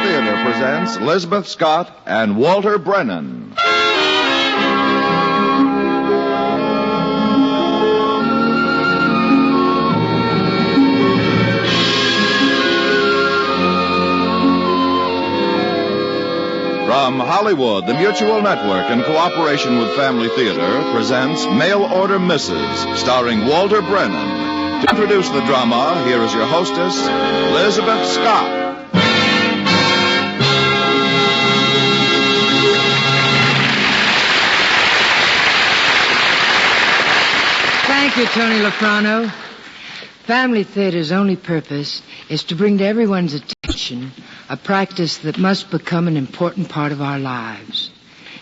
Theater presents Elizabeth Scott and Walter Brennan. From Hollywood, the Mutual Network, in cooperation with Family Theater, presents Mail Order Mrs., starring Walter Brennan. To introduce the drama, here is your hostess, Elizabeth Scott. Thank you, Tony Lafrano. Family Theater's only purpose is to bring to everyone's attention a practice that must become an important part of our lives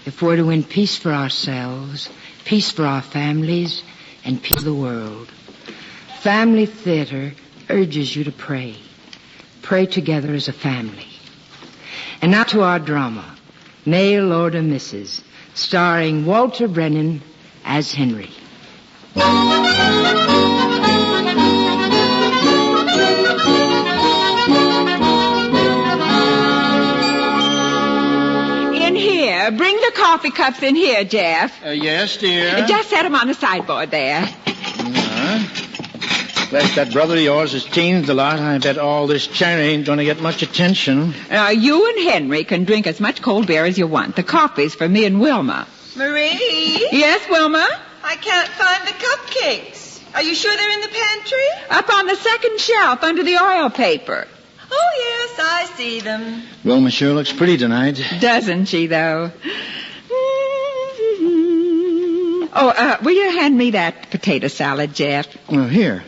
if we're to win peace for ourselves, peace for our families, and peace for the world. Family Theater urges you to pray. Pray together as a family. And now to our drama, Mail Order Mrs., starring Walter Brennan as Henry. Bring the coffee cups in here, Jeff. Yes, dear. Just set them on the sideboard there. Bless that brother of yours has changed a lot. I bet all this cherry ain't going to get much attention. You and Henry can drink as much cold beer as you want. The coffee's for me and Wilma. Marie? Yes, Wilma? I can't find the cupcakes. Are you sure they're in the pantry? Up on the second shelf under the oil paper. Oh, yes, I see them. Wilma sure looks pretty tonight. Doesn't she, though? Oh, will you hand me that potato salad, Jeff? Oh, here.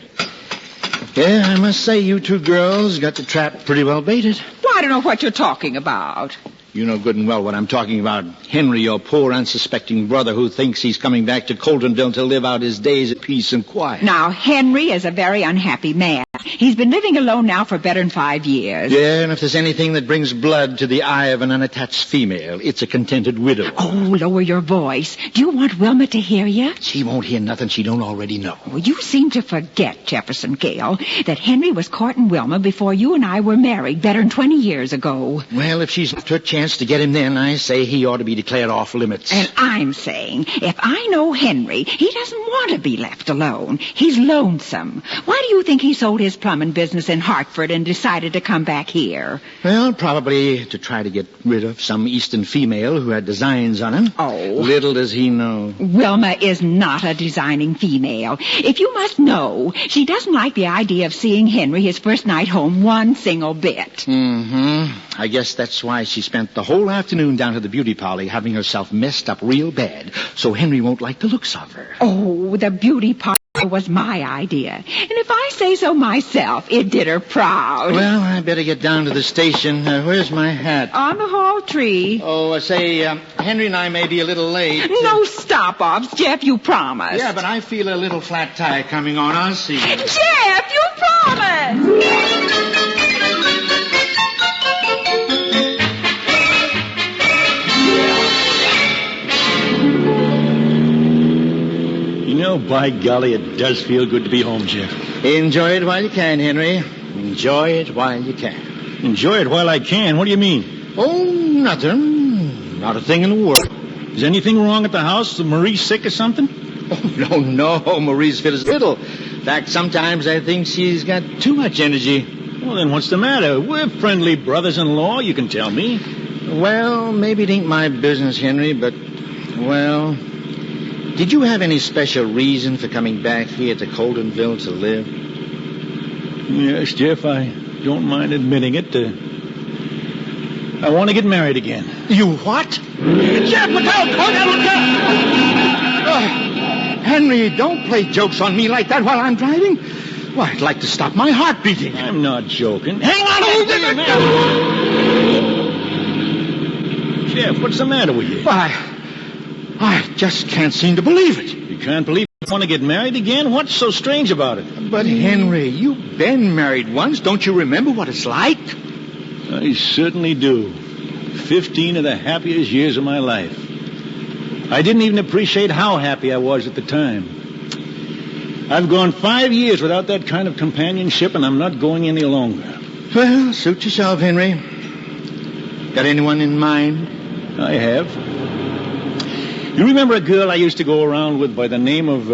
Yeah, I must say you two girls got the trap pretty well baited. Well, I don't know what you're talking about. You know good and well what I'm talking about. Henry, your poor, unsuspecting brother who thinks he's coming back to Coltonville to live out his days at peace and quiet. Now, Henry is a very unhappy man. He's been living alone now for better than 5 years. Yeah, and if there's anything that brings blood to the eye of an unattached female, it's a contented widow. Oh, lower your voice. Do you want Wilma to hear you? She won't hear nothing she don't already know. Well, you seem to forget, Jefferson Gale, that Henry was courting Wilma before you and I were married better than 20 years ago. Well, if she's left her chance to get him then, I say he ought to be declared off limits. And I'm saying, if I know Henry, he doesn't want to be left alone. He's lonesome. Why do you think he sold his plumbing business in Hartford and decided to come back here? Well, probably to try to get rid of some Eastern female who had designs on him. Oh. Little does he know. Wilma is not a designing female. If you must know, she doesn't like the idea of seeing Henry his first night home one single bit. Mm-hmm. I guess that's why she spent the whole afternoon down to the beauty parlor having herself messed up real bad, so Henry won't like the looks of her. Oh, the beauty parlor was my idea. And if I say so myself, it did her proud. Well, I better get down to the station. Where's my hat? On the hall tree. Oh, Henry and I may be a little late. No stop-offs, Jeff, you promised. Yeah, but I feel a little flat tire coming on. I'll see you. Jeff, you promised! You know, by golly, it does feel good to be home, Jeff. Enjoy it while you can, Henry. Enjoy it while you can. Enjoy it while I can? What do you mean? Oh, nothing. Not a thing in the world. Is anything wrong at the house? Is Marie sick or something? Oh, no. Marie's fit as fiddle. In fact, sometimes I think she's got too much energy. Well, then what's the matter? We're friendly brothers-in-law, you can tell me. Well, maybe it ain't my business, Henry, but, well... Did you have any special reason for coming back here to Coltonville to live? Yes, Jeff, I don't mind admitting it. I want to get married again. You what? Jeff, look out! Look out! Henry, don't play jokes on me like that while I'm driving. Why, I'd like to stop my heart beating. I'm not joking. Hang on! Jeff, what's the matter with you? Why, I just can't seem to believe it. You can't believe you want to get married again? What's so strange about it? But, Henry, you've been married once. Don't you remember what it's like? I certainly do. 15 of the happiest years of my life. I didn't even appreciate how happy I was at the time. I've gone 5 years without that kind of companionship, and I'm not going any longer. Well, suit yourself, Henry. Got anyone in mind? I have. You remember a girl I used to go around with by the name of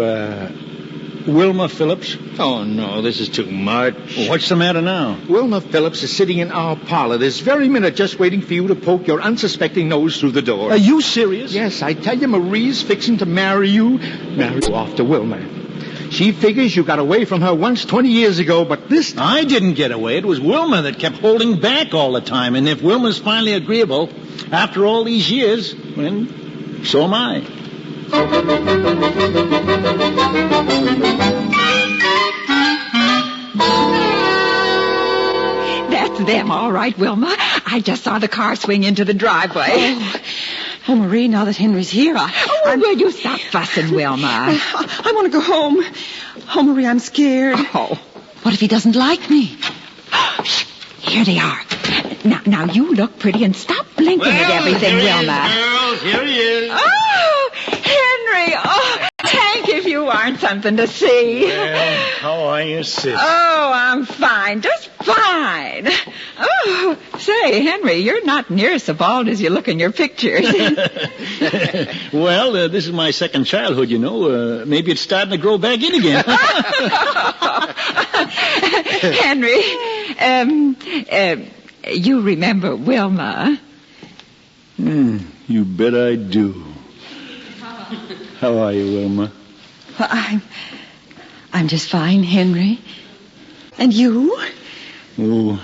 Wilma Phillips? Oh, no, this is too much. Well, what's the matter now? Wilma Phillips is sitting in our parlor this very minute just waiting for you to poke your unsuspecting nose through the door. Are you serious? Yes, I tell you, Marie's fixing to marry you off to Wilma. She figures you got away from her once 20 years ago, but this time... I didn't get away. It was Wilma that kept holding back all the time. And if Wilma's finally agreeable, after all these years, well, so am I. That's them, all right, Wilma. I just saw the car swing into the driveway. Oh, Marie, now that Henry's here, Will you stop fussing, Wilma? I want to go home. Oh, Marie, I'm scared. Oh. What if he doesn't like me? Here they are. Now you look pretty and stop blinking at everything, Wilma. Girls, here he is. Oh, Henry. Oh, Hank, if you aren't something to see. Well, how are you, sis? Oh, I'm fine. Just fine. Oh, say, Henry, you're not near so bald as you look in your pictures. Well, this is my second childhood, you know. Maybe it's starting to grow back in again. Henry, you remember Wilma? You bet I do. How are you, Wilma? Well, I'm just fine, Henry. And you? Oh,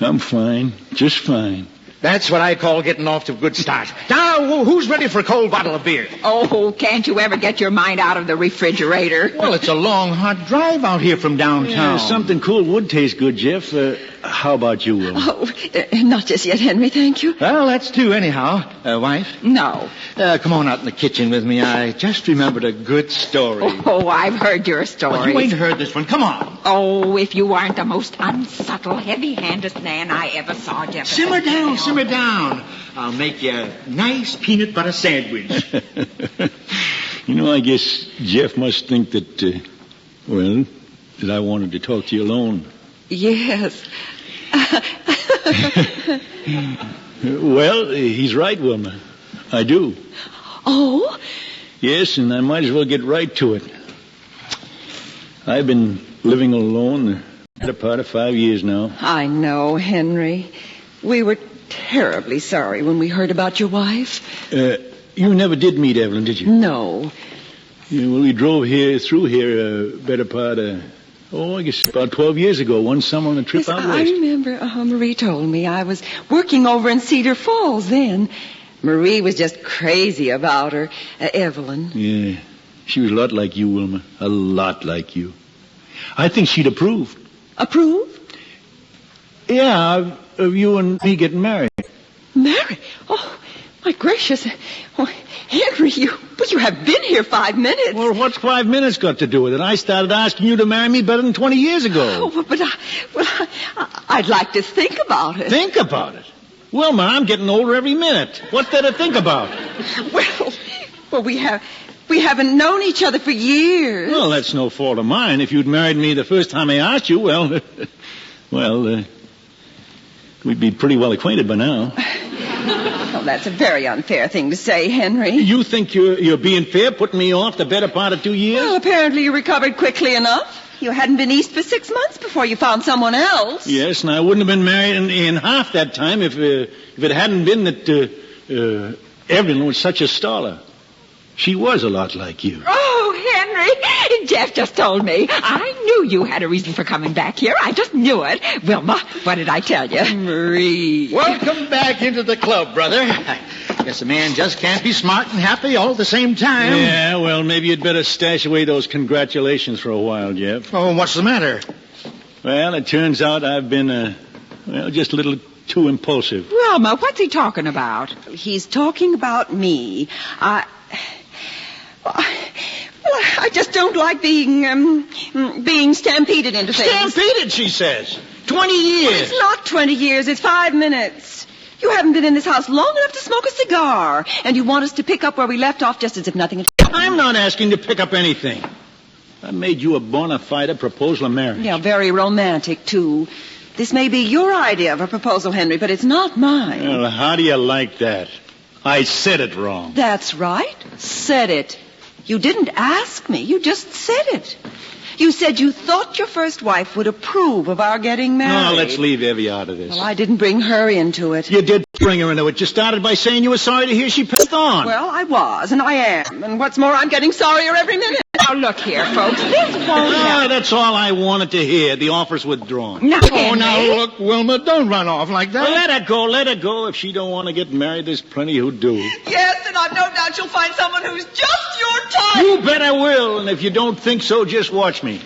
I'm fine. Just fine. That's what I call getting off to a good start. Now, who's ready for a cold bottle of beer? Oh, can't you ever get your mind out of the refrigerator? Well, it's a long, hot drive out here from downtown. Yeah, something cool would taste good, Jeff. How about you, Wilma? Oh, not just yet, Henry, thank you. Well, that's two anyhow. Wife? No. Come on out in the kitchen with me. I just remembered a good story. Oh, I've heard your story. Well, you ain't heard this one. Come on. Oh, if you aren't the most unsubtle, heavy-handed man I ever saw, Jeff. Simmer down, simmer down. I'll make you a nice peanut butter sandwich. You know, I guess Jeff must think that, that I wanted to talk to you alone. Yes. Well, he's right, Wilma. I do. Oh? Yes, and I might as well get right to it. I've been living alone the better part of 5 years now. I know, Henry. We were terribly sorry when we heard about your wife. You never did meet Evelyn, did you? No. Yeah, well, we drove through here better part of, I guess about 12 years ago, one summer on a trip out I west. remember Marie told me. I was working over in Cedar Falls then. Marie was just crazy about her, Evelyn. Yeah, she was a lot like you, Wilma. A lot like you. I think she'd approve. Approve? Yeah, of you and me getting married. Married? Oh, my gracious. Oh, Henry, you have been here 5 minutes. Well, what's 5 minutes got to do with it? I started asking you to marry me better than 20 years ago. Oh, but I'd like to think about it. Think about it? Wilma, I'm getting older every minute. What's there to think about? Well, we haven't known each other for years. Well, that's no fault of mine. If you'd married me the first time I asked you, we'd be pretty well acquainted by now. Oh, that's a very unfair thing to say, Henry. You think you're being fair, putting me off the better part of 2 years? Well, apparently you recovered quickly enough. You hadn't been east for 6 months before you found someone else. Yes, and I wouldn't have been married in half that time if it hadn't been that Evelyn was such a scholar. She was a lot like you. Oh, Henry, Jeff just told me. I knew you had a reason for coming back here. I just knew it. Wilma, what did I tell you? Marie. Welcome back into the club, brother. Guess a man just can't be smart and happy all at the same time. Yeah, well, maybe you'd better stash away those congratulations for a while, Jeff. Oh, what's the matter? Well, it turns out I've been, just a little too impulsive. Wilma, what's he talking about? He's talking about me. I just don't like being stampeded into things. Stampeded, she says. 20 years. It's not 20 years. It's 5 minutes. You haven't been in this house long enough to smoke a cigar. And you want us to pick up where we left off just as if nothing had... I'm not asking to pick up anything. I made you a bona fide proposal of marriage. Yeah, very romantic, too. This may be your idea of a proposal, Henry, but it's not mine. Well, how do you like that? I said it wrong. That's right. Said it. You didn't ask me. You just said it. You said you thought your first wife would approve of our getting married. No, let's leave Evie out of this. Well, I didn't bring her into it. You did bring her into it. You started by saying you were sorry to hear she passed on. Well, I was, and I am. And what's more, I'm getting sorrier every minute. Now, look here, folks. This won't help. That's all I wanted to hear. The offer's withdrawn. Now, Oh, now look, Wilma, don't run off like that. Well, let her go. If she don't want to get married, there's plenty who do. Yes, and I've no doubt you'll find someone who's just your type. You bet I will, and if you don't think so, just watch me.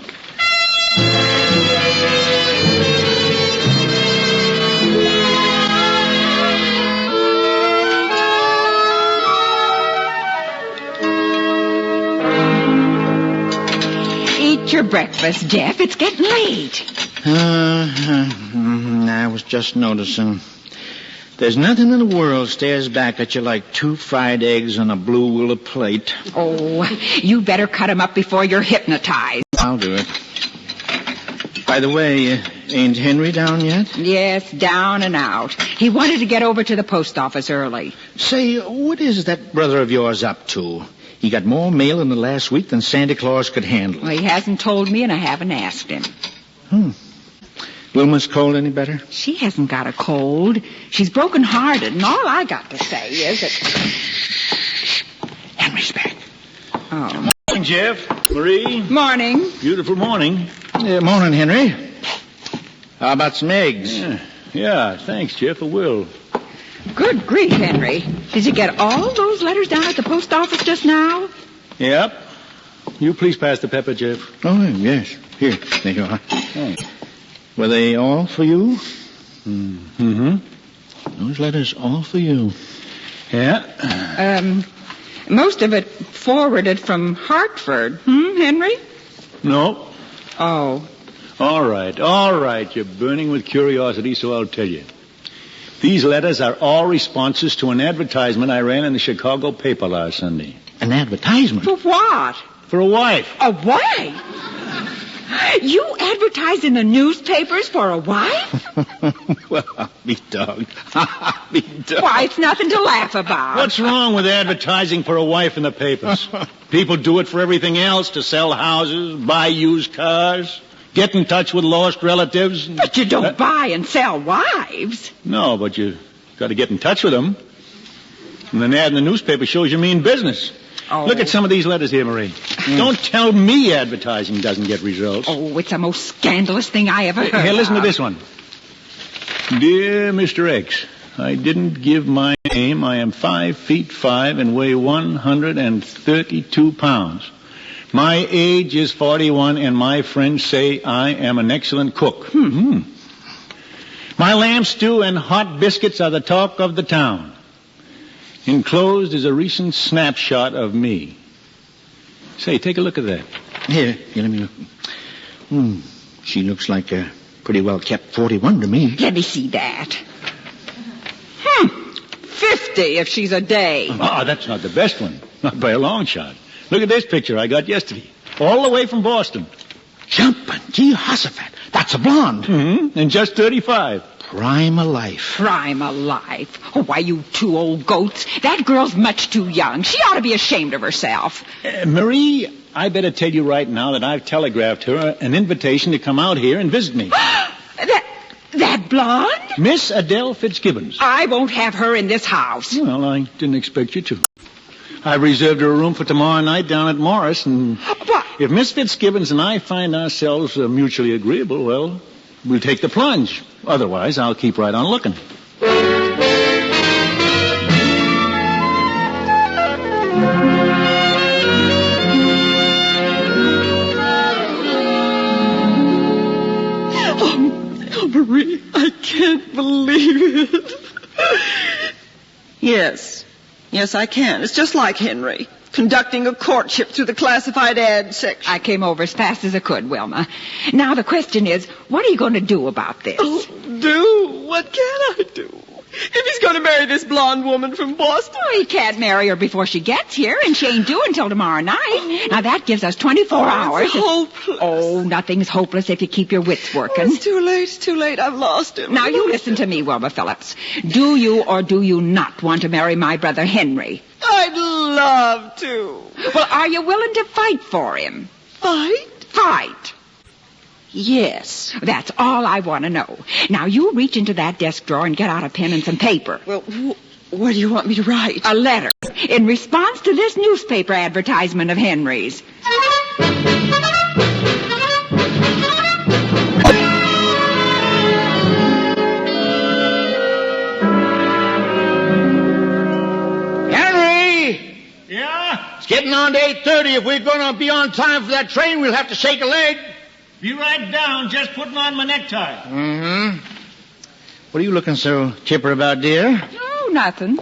Eat your breakfast, Jeff. It's getting late. I was just noticing. There's nothing in the world stares back at you like 2 fried eggs on a blue willow plate. Oh, you better cut 'em up before you're hypnotized. I'll do it. By the way, ain't Henry down yet? Yes, down and out. He wanted to get over to the post office early. Say, what is that brother of yours up to? He got more mail in the last week than Santa Claus could handle. Well, he hasn't told me, and I haven't asked him. Wilma's cold any better? She hasn't got a cold. She's broken-hearted, and all I got to say is that... Henry's back. Oh. Morning, Jeff. Marie. Morning. Beautiful morning. Morning, Henry. How about some eggs? Yeah, thanks, Jeff. I will. Good grief, Henry. Did you get all those letters down at the post office just now? Yep. You please pass the pepper, Jeff. Oh, yes. Here, there you are. Thanks. Were they all for you? Mm-hmm. Those letters all for you. Yeah. Most of it forwarded from Hartford. Henry? No. Oh. All right. You're burning with curiosity, so I'll tell you. These letters are all responses to an advertisement I ran in the Chicago paper last Sunday. An advertisement? For what? For a wife. A wife? You advertised in the newspapers for a wife? Well, I'll be dogged. Why, it's nothing to laugh about. What's wrong with advertising for a wife in the papers? People do it for everything else, to sell houses, buy used cars, get in touch with lost relatives. But you don't buy and sell wives. No, but you got to get in touch with them. And an ad in the newspaper shows you mean business. Oh. Look at some of these letters here, Marie. Don't tell me advertising doesn't get results. Oh, it's the most scandalous thing I ever heard. Here, listen to of. this one. Dear Mr. X, I didn't give my name. I am 5'5" and weigh 132 pounds. My age is 41, and my friends say I am an excellent cook. My lamb stew and hot biscuits are the talk of the town. Enclosed is a recent snapshot of me. Say, take a look at that. Here, let me look. She looks like a pretty well-kept 41 to me. Let me see that. 50 if she's a day. Ah, that's not the best one. Not by a long shot. Look at this picture I got yesterday. All the way from Boston. Jumping Jehoshaphat. That's a blonde. And just 35. Prime of life. Prime of life. Oh, why, you two old goats. That girl's much too young. She ought to be ashamed of herself. Marie, I better tell you right now that I've telegraphed her an invitation to come out here and visit me. That blonde? Miss Adele Fitzgibbons. I won't have her in this house. Well, I didn't expect you to. I've reserved her a room for tomorrow night down at Morris, and if Miss Fitzgibbons and I find ourselves mutually agreeable, well, we'll take the plunge. Otherwise, I'll keep right on looking. Oh, Marie, I can't believe it. Yes, I can. It's just like Henry, conducting a courtship through the classified ad section. I came over as fast as I could, Wilma. Now the question is, what are you going to do about this? Do? What can I do? If he's going to marry this blonde woman from Boston. Oh, he can't marry her before she gets here, and she ain't due until tomorrow night. Now, that gives us 24 hours. It's hopeless. Oh, nothing's hopeless if you keep your wits working. It's too late. It's too late. I've lost him. Now, you listen to me, Wilbur Phillips. Do you or do you not want to marry my brother Henry? I'd love to. Well, are you willing to fight for him? Fight? Fight. Yes. That's all I want to know. Now, you reach into that desk drawer and get out a pen and some paper. Well, what do you want me to write? A letter in response to this newspaper advertisement of Henry's. Henry! Yeah? It's getting on to 8:30. If we're going to be on time for that train, we'll have to shake a leg. Be right down. Just putting on my necktie. Mm-hmm. What are you looking so chipper about, dear? Oh, nothing.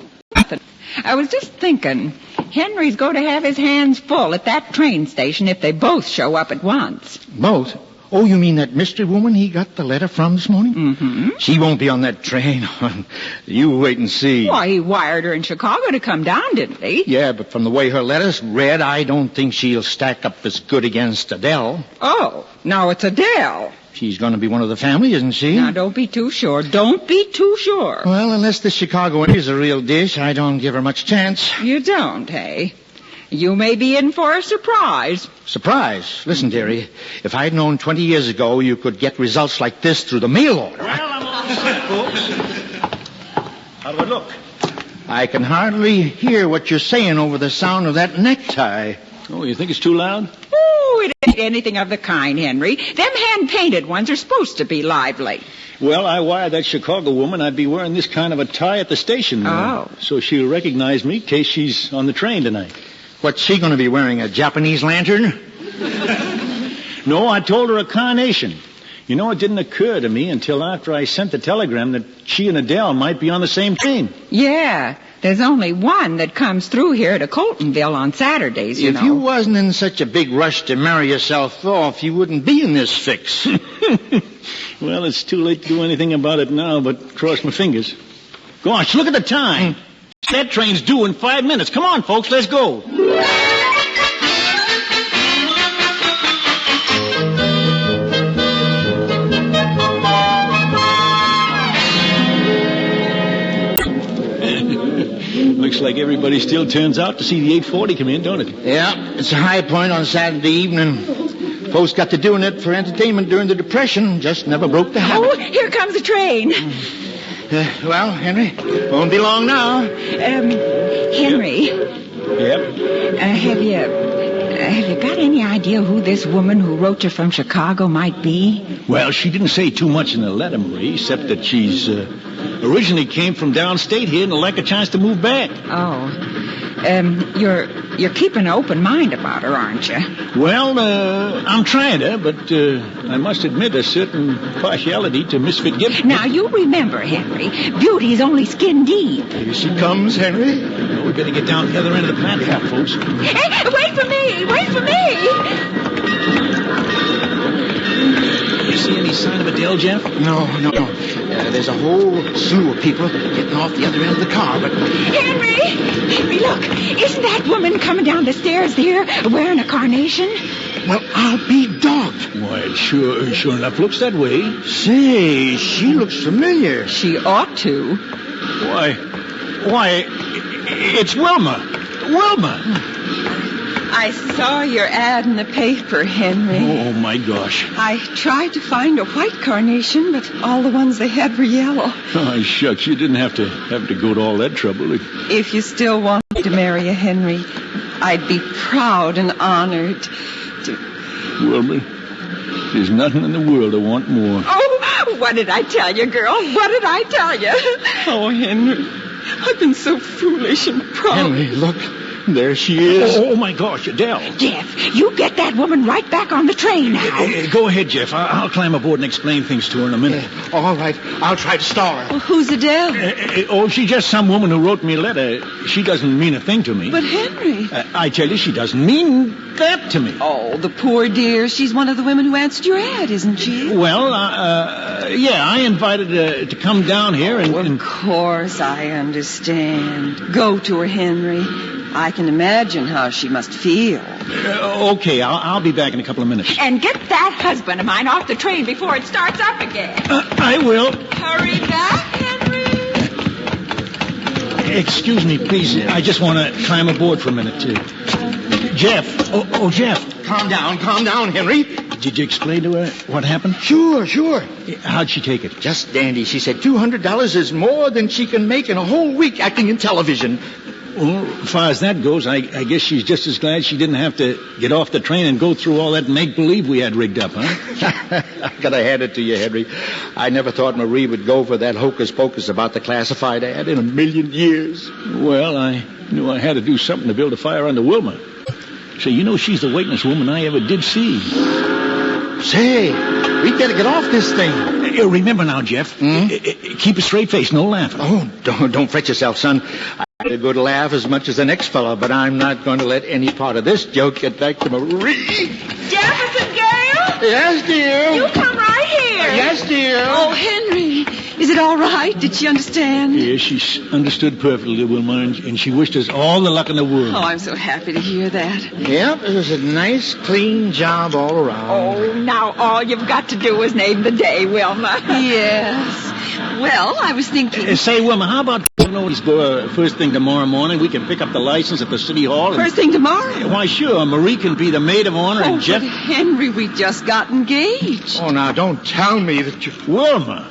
I was just thinking, Henry's going to have his hands full at that train station if they both show up at once. Both? Oh, you mean that mystery woman he got the letter from this morning? Mm-hmm. She won't be on that train. You wait and see. Why, he wired her in Chicago to come down, didn't he? Yeah, but from the way her letter's read, I don't think she'll stack up as good against Adele. Oh, now it's Adele. She's going to be one of the family, isn't she? Now, don't be too sure. Don't be too sure. Well, unless the Chicago is a real dish, I don't give her much chance. You don't, hey? You may be in for a surprise. Surprise? Listen, dearie, if I'd known 20 years ago you could get results like this through the mail order. Well, I'm all set, folks. How do I look? I can hardly hear what you're saying over the sound of that necktie. Oh, you think it's too loud? Oh, it ain't anything of the kind, Henry. Them hand-painted ones are supposed to be lively. Well, I wired that Chicago woman I'd be wearing this kind of a tie at the station. Oh. So she'll recognize me in case she's on the train tonight. What's she going to be wearing, a Japanese lantern? No, I told her a carnation. You know, it didn't occur to me until after I sent the telegram that she and Adele might be on the same train. Yeah, there's only one that comes through here to Coltonville on Saturdays, you know. If you wasn't in such a big rush to marry yourself off, you wouldn't be in this fix. Well, it's too late to do anything about it now, but cross my fingers. Gosh, look at the time. That train's due in 5 minutes. Come on, folks, let's go. Looks like everybody still turns out to see the 840 come in, don't it? Yeah, it's a high point on Saturday evening. Folks got to doing it for entertainment during the Depression. Just never broke the habit. Oh, here comes the train. Well, Henry, won't be long now. Henry. Yep. Have you got any idea who this woman who wrote you from Chicago might be? Well, she didn't say too much in the letter, Marie, except that she's originally came from downstate here and would like a chance to move back. Oh. You're keeping an open mind about her, aren't you? Well, I'm trying to, but I must admit a certain partiality to Misfit Gibson. Now, you remember, Henry, beauty's only skin deep. Here she comes, Henry. Well, we better get down the other end of the platform, folks. Hey, wait for me! Wait for me! You see any sign of Adele, Jeff? No. There's a whole slew of people getting off the other end of the car, but... Henry, look, isn't that woman coming down the stairs there wearing a carnation? Well, I'll be dogged. Why, it sure enough looks that way. Say, she looks familiar. She ought to. Why, it's Wilma. Wilma! I saw your ad in the paper, Henry. Oh, my gosh. I tried to find a white carnation, but all the ones they had were yellow. Oh, shucks, you didn't have to go to all that trouble. If you still want to marry a Henry, I'd be proud and honored to... Wilma, there's nothing in the world I want more. Oh, what did I tell you, girl? What did I tell you? Oh, Henry, I've been so foolish and proud. Henry, look. There she is. Oh, my gosh, Adele. Jeff, you get that woman right back on the train now. Go ahead, Jeff. I'll climb aboard and explain things to her in a minute. All right, I'll try to stall her. Well, who's Adele? She's just some woman who wrote me a letter. She doesn't mean a thing to me. But Henry... I tell you, she doesn't mean that to me. Oh, the poor dear. She's one of the women who answered your ad, isn't she? Well, Yeah, I invited her to come down here and... Of course, I understand. Go to her, Henry. I can imagine how she must feel. Okay, I'll be back in a couple of minutes. And get that husband of mine off the train before it starts up again. I will. Hurry back, Henry. Excuse me, please. I just want to climb aboard for a minute, too. Jeff. Oh, Jeff. Calm down, Henry. Did you explain to her what happened? Sure. How'd she take it? Just dandy. She said $200 is more than she can make in a whole week acting in television. Well, as far as that goes, I guess she's just as glad she didn't have to get off the train and go through all that make-believe we had rigged up, huh? I gotta hand it to you, Henry. I never thought Marie would go for that hocus-pocus about the classified ad in a million years. Well, I knew I had to do something to build a fire under Wilma. Say, you know, she's the wakenest woman I ever did see. Say, we gotta get off this thing. Remember now, Jeff. Keep a straight face, no laughing. Oh, don't fret yourself, son. I had a good laugh as much as the next fellow, but I'm not going to let any part of this joke get back to Marie. Jefferson Gale? Yes, dear. You come right here. Yes, dear. Oh, Henry, is it all right? Did she understand? Yeah, she's understood perfectly, Wilma, and she wished us all the luck in the world. Oh, I'm so happy to hear that. Yep, it was a nice, clean job all around. Oh, now all you've got to do is name the day, Wilma. Yes. Well, I was thinking... Say, Wilma, how about let's go first thing tomorrow morning? We can pick up the license at the city hall. First thing tomorrow? Why, sure. Marie can be the maid of honor and Jeff... But Henry, we just got engaged. Oh, now, don't tell me that you... Wilma,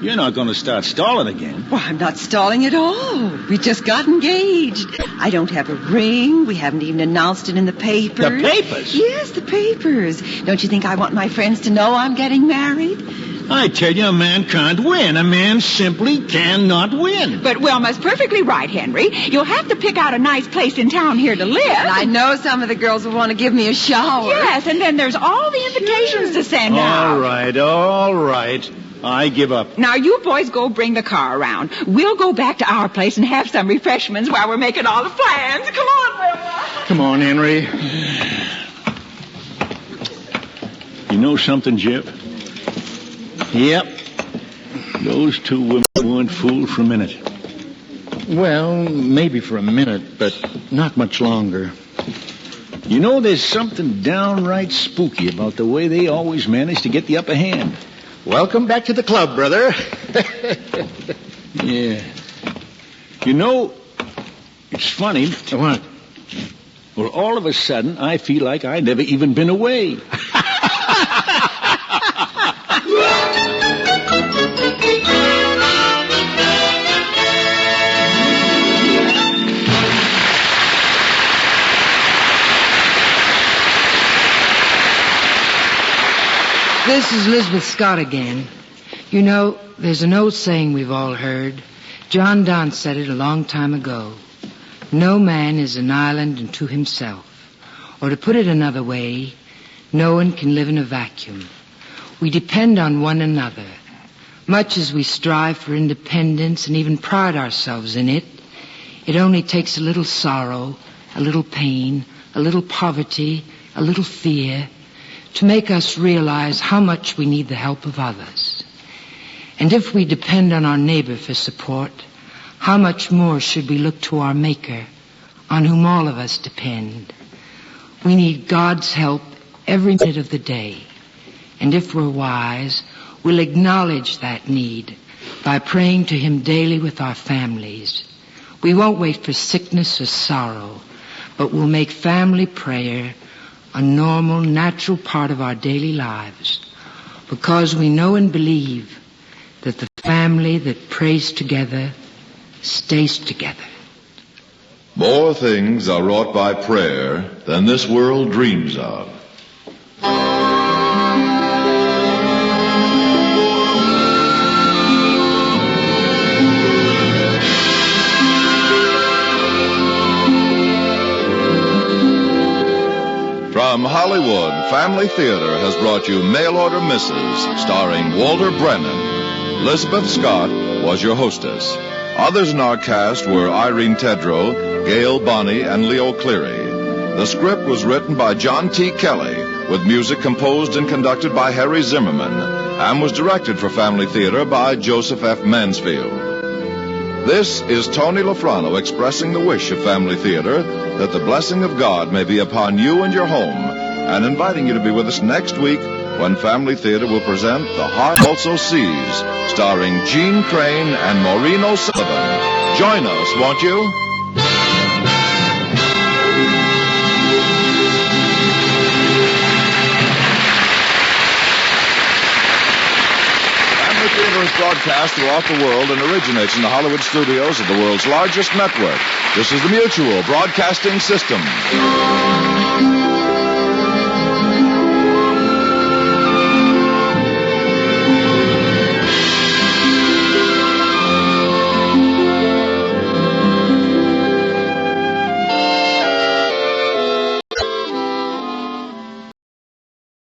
you're not going to start stalling again. Well, I'm not stalling at all. We just got engaged. I don't have a ring. We haven't even announced it in the papers. The papers? Yes, the papers. Don't you think I want my friends to know I'm getting married? I tell you, a man can't win. A man simply cannot win. But Wilma's perfectly right, Henry. You'll have to pick out a nice place in town here to live. And I know some of the girls will want to give me a shower. Yes, and then there's all the invitations to send out. All right. I give up. Now, you boys go bring the car around. We'll go back to our place and have some refreshments while we're making all the plans. Come on, Wilma. Come on, Henry. You know something, Jeff? Yep. Those two women weren't fooled for a minute. Well, maybe for a minute, but not much longer. You know, there's something downright spooky about the way they always manage to get the upper hand. Welcome back to the club, brother. Yeah. You know, it's funny. What? Well, all of a sudden, I feel like I've never even been away. This is Elizabeth Scott again. You know, there's an old saying we've all heard. John Donne said it a long time ago. No man is an island unto himself. Or to put it another way, no one can live in a vacuum. We depend on one another. Much as we strive for independence and even pride ourselves in it, it only takes a little sorrow, a little pain, a little poverty, a little fear, to make us realize how much we need the help of others. And if we depend on our neighbor for support, how much more should we look to our Maker, on whom all of us depend? We need God's help every minute of the day. And if we're wise, we'll acknowledge that need by praying to Him daily with our families. We won't wait for sickness or sorrow, but we'll make family prayer a normal, natural part of our daily lives, because we know and believe that the family that prays together stays together. More things are wrought by prayer than this world dreams of. From Hollywood, Family Theater has brought you Mail Order Mrs., starring Walter Brennan. Elizabeth Scott was your hostess. Others in our cast were Irene Tedrow, Gail Bonney, and Leo Cleary. The script was written by John T. Kelly, with music composed and conducted by Harry Zimmerman, and was directed for Family Theater by Joseph F. Mansfield. This is Tony Lafrano expressing the wish of Family Theater that the blessing of God may be upon you and your home, and inviting you to be with us next week when Family Theater will present The Heart Also Sees, starring Gene Crane and Maureen O'Sullivan. Join us, won't you? Family Theater is broadcast throughout the world and originates in the Hollywood studios of the world's largest network. This is the Mutual Broadcasting System.